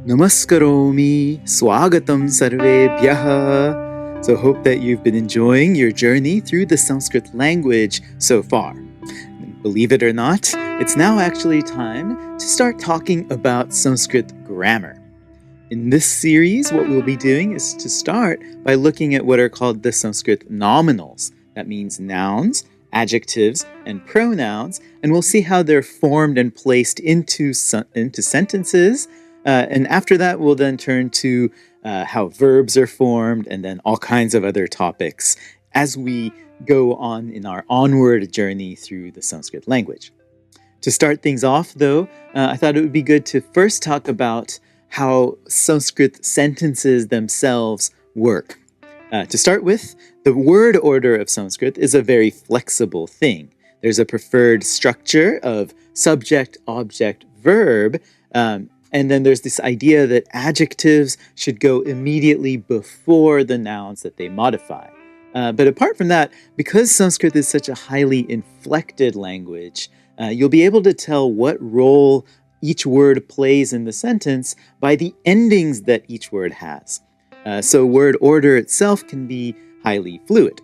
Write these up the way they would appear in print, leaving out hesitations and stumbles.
Namaskaromi, swagatam sarvebhyah. So hope that you've been enjoying your journey through the Sanskrit language so far. Believe it or not, it's now actually time to start talking about Sanskrit grammar. In this series, what we'll be doing is to start by looking at what are called the Sanskrit nominals. That means nouns, adjectives, and pronouns, and we'll see how they're formed and placed into sentences. And after that, we'll then turn to how verbs are formed and then all kinds of other topics as we go on in our onward journey through the Sanskrit language. To start things off, though, I thought it would be good to first talk about how Sanskrit sentences themselves work. To start with, the word order of Sanskrit is a very flexible thing. There's a preferred structure of subject, object, verb, and then there's this idea that adjectives should go immediately before the nouns that they modify. But apart from that, because Sanskrit is such a highly inflected language, you'll be able to tell what role each word plays in the sentence by the endings that each word has. So word order itself can be highly fluid.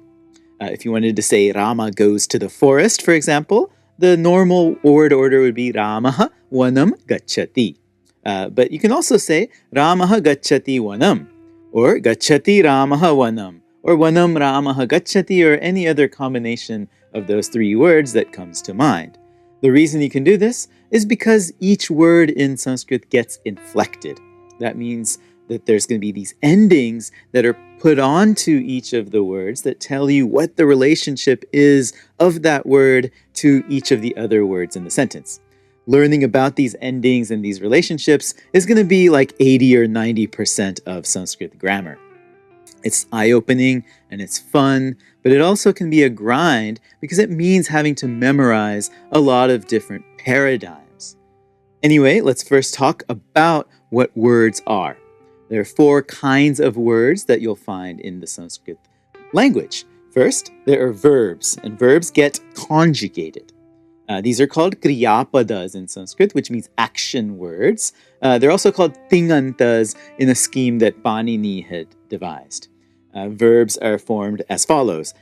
If you wanted to say Rama goes to the forest, for example, the normal word order would be Ramaha vanam gacchati. But you can also say Ramaha gacchati vanam, or gacchati Ramaha vanam, or vanam Ramaha gacchati, or any other combination of those three words that comes to mind. The reason you can do this is because each word in Sanskrit gets inflected. That means that there's going to be these endings that are put onto each of the words that tell you what the relationship is of that word to each of the other words in the sentence. Learning about these endings and these relationships is going to be like 80 or 90% of Sanskrit grammar. It's eye-opening and it's fun, but it also can be a grind because it means having to memorize a lot of different paradigms. Anyway, let's first talk about what words are. There are 4 kinds of words that you'll find in the Sanskrit language. First, there are verbs, and verbs get conjugated. These are called kriyapadas in Sanskrit, which means action words. They're also called tingantas in a scheme that Panini had devised. Verbs are formed as follows.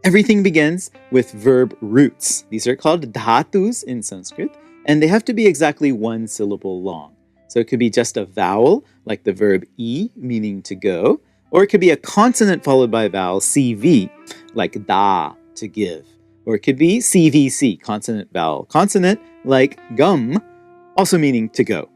Everything begins with verb roots. These are called dhatus in Sanskrit, and they have to be exactly 1 syllable long. So it could be just a vowel, like the verb e, meaning to go, or it could be a consonant followed by a vowel, cv, like da, to give. Or it could be CVC, consonant, vowel, consonant, like gum, also meaning to go.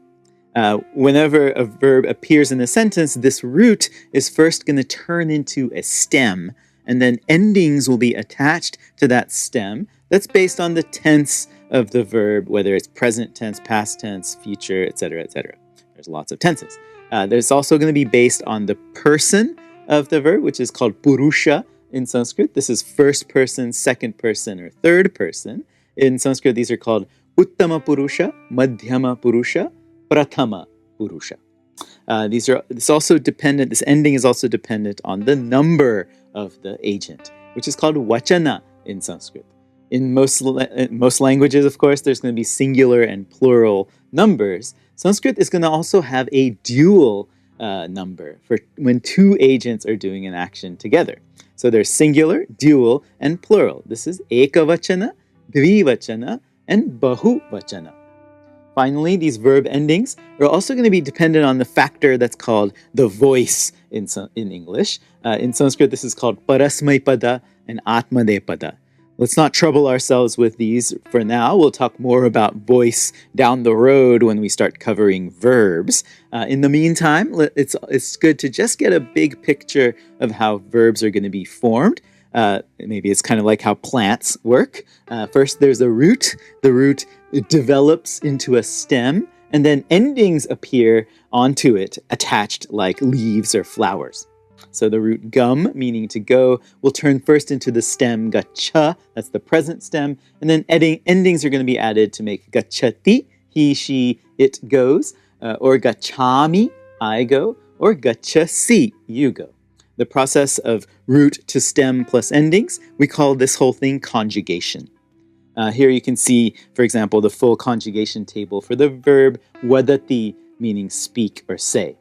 Whenever a verb appears in a sentence, this root is first going to turn into a stem, and then endings will be attached to that stem. That's based on the tense of the verb, whether it's present tense, past tense, future, etc., etc. There's lots of tenses. There's also going to be based on the person of the verb, which is called purusha in Sanskrit. This is first person, second person, or third person. In Sanskrit, these are called uttama purusha, madhyama purusha, prathama purusha. This ending is also dependent on the number of the agent, which is called vachana in Sanskrit. In most languages, of course, there's going to be singular and plural numbers. Sanskrit is going to also have a dual number for when 2 agents are doing an action together. So there's singular, dual, and plural. This is ekavachana, dvivachana, and bahuvachana. Finally, these verb endings are also going to be dependent on the factor that's called the voice in English. In Sanskrit, this is called parasmaipada and atmanepada. Let's not trouble ourselves with these for now. We'll talk more about voice down the road when we start covering verbs. In the meantime, it's good to just get a big picture of how verbs are going to be formed. Maybe it's kind of like how plants work. First, there's a root. The root develops into a stem, and then endings appear onto it, attached like leaves or flowers. So the root gum, meaning to go, will turn first into the stem gacha, that's the present stem, and then endings are going to be added to make gachati, he, she, it goes, or gachami, I go, or gachasi, you go. The process of root to stem plus endings, we call this whole thing conjugation. Here you can see, for example, the full conjugation table for the verb vadati meaning speak or say.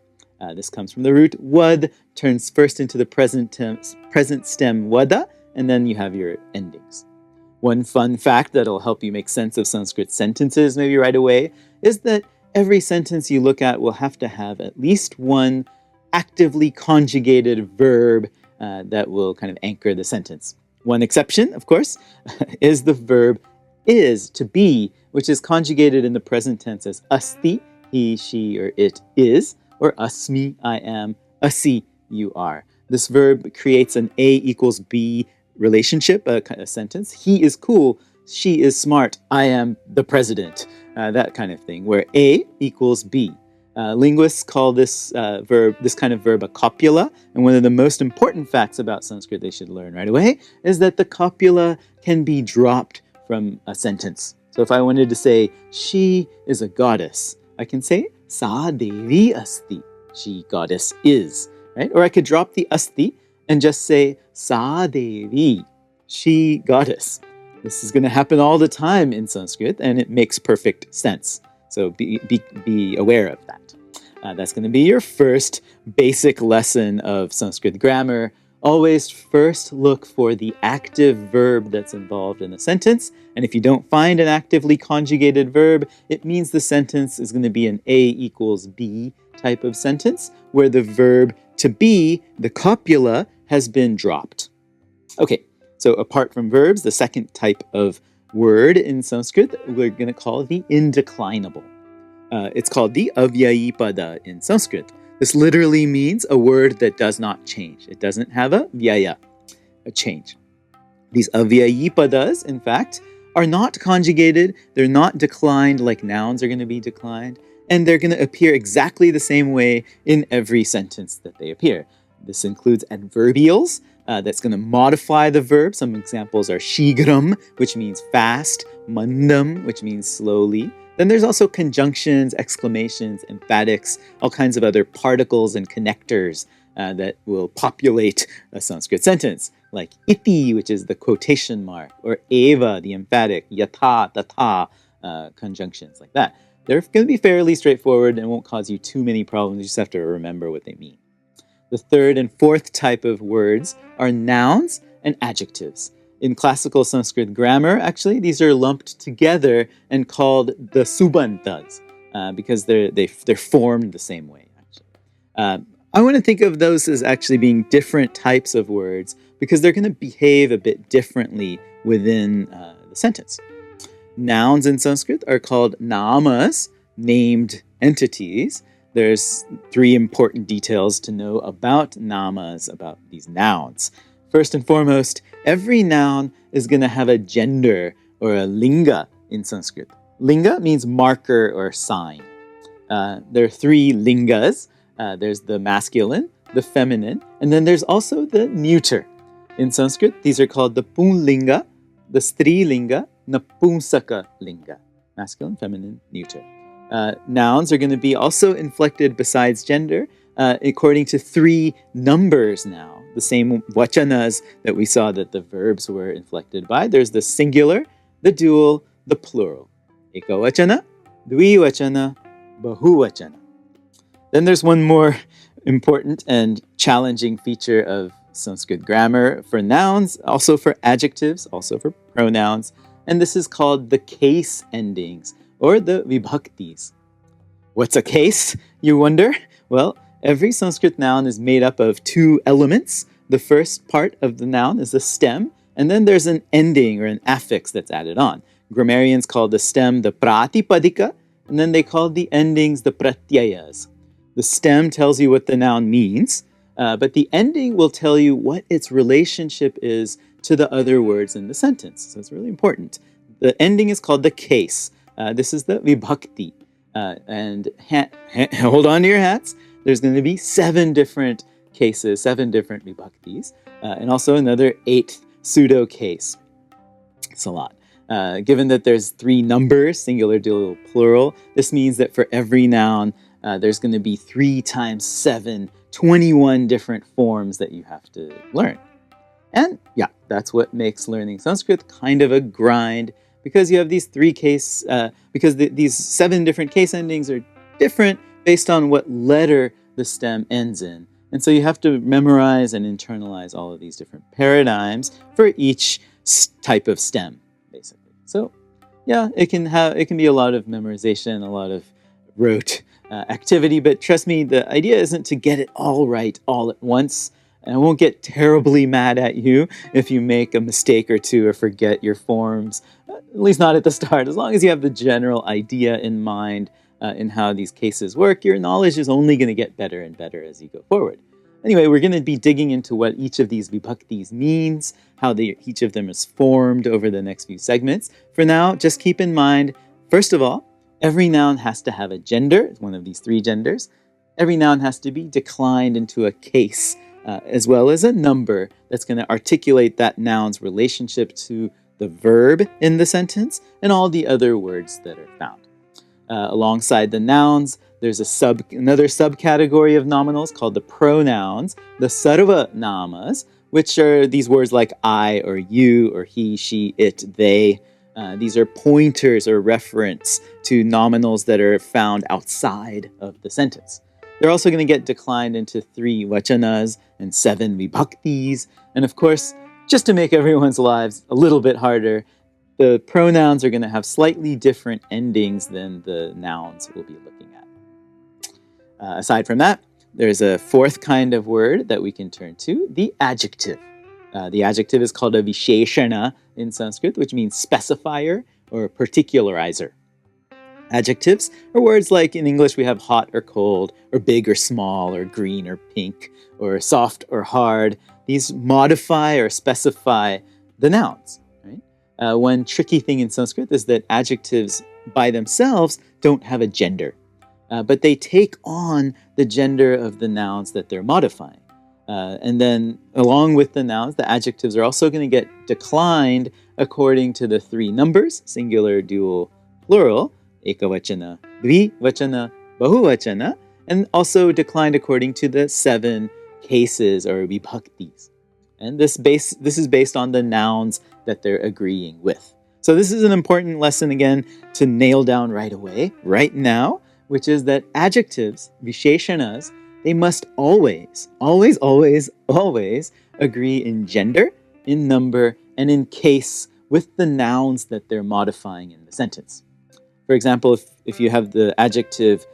This comes from the root wad, turns first into the present stem wada, and then you have your endings. One fun fact that'll help you make sense of Sanskrit sentences maybe right away is that every sentence you look at will have to have at least one actively conjugated verb that will kind of anchor the sentence. One exception, of course, is the verb is, to be, which is conjugated in the present tense as asti, he, she, or it is, or asmi, I am, asi, you are. This verb creates an A equals B relationship, a sentence. He is cool, she is smart, I am the president, that kind of thing, where A equals B. Linguists call this kind of verb a copula, and one of the most important facts about Sanskrit they should learn right away is that the copula can be dropped from a sentence. So if I wanted to say, she is a goddess, I can say, sa devi asti, she goddess is, right? Or I could drop the asti and just say, sa devi, she goddess. This is going to happen all the time in Sanskrit, and it makes perfect sense. So be aware of that. That's going to be your first basic lesson of Sanskrit grammar. Always first look for the active verb that's involved in the sentence. And if you don't find an actively conjugated verb, it means the sentence is going to be an A equals B type of sentence, where the verb to be, the copula, has been dropped. Okay, so apart from verbs, the second type of word in Sanskrit we're going to call the indeclinable. It's called the avyayipada in Sanskrit. This literally means a word that does not change. It doesn't have a vyaya, a change. These avyayipadas, in fact, are not conjugated. They're not declined like nouns are going to be declined. And they're going to appear exactly the same way in every sentence that they appear. This includes adverbials. That's going to modify the verb. Some examples are shigram, which means fast, mandam, which means slowly. Then there's also conjunctions, exclamations, emphatics, all kinds of other particles and connectors that will populate a Sanskrit sentence, like iti, which is the quotation mark, or eva, the emphatic, yata, tata, conjunctions like that. They're going to be fairly straightforward and won't cause you too many problems. You just have to remember what they mean. The third and fourth type of words are nouns and adjectives. In classical Sanskrit grammar, actually, these are lumped together and called the subantas because they're formed the same way, actually. I want to think of those as actually being different types of words because they're going to behave a bit differently within the sentence. Nouns in Sanskrit are called namas, named entities. There's three important details to know about namas, about these nouns. First and foremost, every noun is going to have a gender or a linga in Sanskrit. Linga means marker or sign. There are three lingas. There's the masculine, the feminine, and then there's also the neuter. In Sanskrit, these are called the Punlinga, the Strilinga, Napumsaka linga. Masculine, feminine, neuter. Nouns are going to be also inflected besides gender according to three numbers now. The same vachanas that we saw that the verbs were inflected by. There's the singular, the dual, the plural. Ekavachana, dvivachana, bahuvachana. Then there's one more important and challenging feature of Sanskrit grammar for nouns, also for adjectives, also for pronouns, and this is called the case endings, or the vibhaktis. What's a case, you wonder? Well, every Sanskrit noun is made up of two elements. The first part of the noun is the stem, and then there's an ending or an affix that's added on. Grammarians call the stem the pratipadika, and then they call the endings the pratyayas. The stem tells you what the noun means, but the ending will tell you what its relationship is to the other words in the sentence. So it's really important. The ending is called the case. This is the vibhakti. And hold on to your hats. There's going to be 7 different cases, 7 different vibhaktis, and also another 8th pseudo case. It's a lot. Given that there's 3 numbers, singular, dual, plural, this means that for every noun, there's going to be 3 times 7, 21 different forms that you have to learn. And yeah, that's what makes learning Sanskrit kind of a grind, because you have these 3 case, because these 7 different case endings are different based on what letter the stem ends in. And so you have to memorize and internalize all of these different paradigms for each type of stem, basically. So yeah, it can be a lot of memorization, a lot of rote activity, but trust me, the idea isn't to get it all right all at once. And I won't get terribly mad at you if you make a mistake or two or forget your forms, at least not at the start. As long as you have the general idea in mind in how these cases work, your knowledge is only going to get better and better as you go forward. Anyway, we're going to be digging into what each of these vibhaktis means, how each of them is formed over the next few segments. For now, just keep in mind, first of all, every noun has to have a gender, one of these three genders. Every noun has to be declined into a case, as well as a number that's going to articulate that noun's relationship to the verb in the sentence and all the other words that are found. Alongside the nouns, there's another subcategory of nominals called the pronouns, the sarva namas, which are these words like I or you or he, she, it, they. These are pointers or reference to nominals that are found outside of the sentence. They're also going to get declined into 3 vachanas and 7 vibhaktis. And of course, just to make everyone's lives a little bit harder, the pronouns are going to have slightly different endings than the nouns we'll be looking at. Aside from that, there's a fourth kind of word that we can turn to, the adjective. The adjective is called a visheshana in Sanskrit, which means specifier or particularizer. Adjectives are words like in English we have hot or cold, or big or small, or green or pink, or soft or hard. These modify or specify the nouns. Right? One tricky thing in Sanskrit is that adjectives by themselves don't have a gender, but they take on the gender of the nouns that they're modifying. And then along with the nouns, the adjectives are also going to get declined according to the 3 numbers, singular, dual, plural, ekavachana, dvivachana, bahuvachana, and also declined according to the 7 cases or vibhaktis. And this is based on the nouns that they're agreeing with. So this is an important lesson again to nail down right away, right now, which is that adjectives, visheshanas, they must always agree in gender, in number, and in case with the nouns that they're modifying in the sentence. For example, if you have the adjective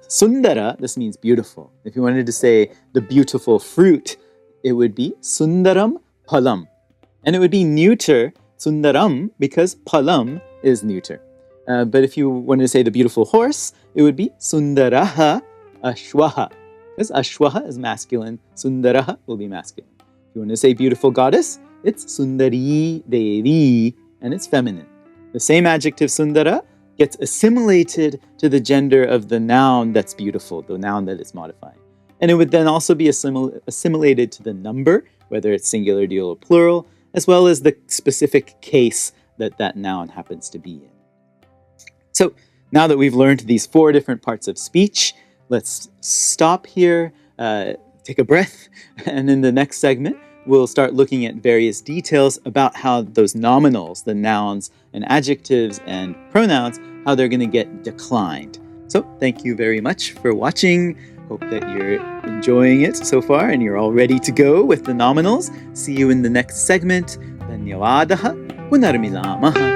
sundara, this means beautiful. If you wanted to say the beautiful fruit, it would be sundaram phalam. And it would be neuter, sundaram, because phalam is neuter. But if you wanted to say the beautiful horse, it would be sundaraha ashwaha. Because ashwaha is masculine, sundaraha will be masculine. If you want to say beautiful goddess, it's sundari devi, and it's feminine. The same adjective sundara gets assimilated to the gender of the noun that's beautiful, the noun that it's modifying. And it would then also be assimilated to the number, whether it's singular, dual, or plural, as well as the specific case that that noun happens to be in. So now that we've learned these 4 different parts of speech, let's stop here, take a breath, and in the next segment, we'll start looking at various details about how those nominals, the nouns and adjectives and pronouns, how they're going to get declined. So thank you very much for watching. Hope that you're enjoying it so far and you're all ready to go with the nominals. See you in the next segment. Dhanyawadaha. Punarmilamaha.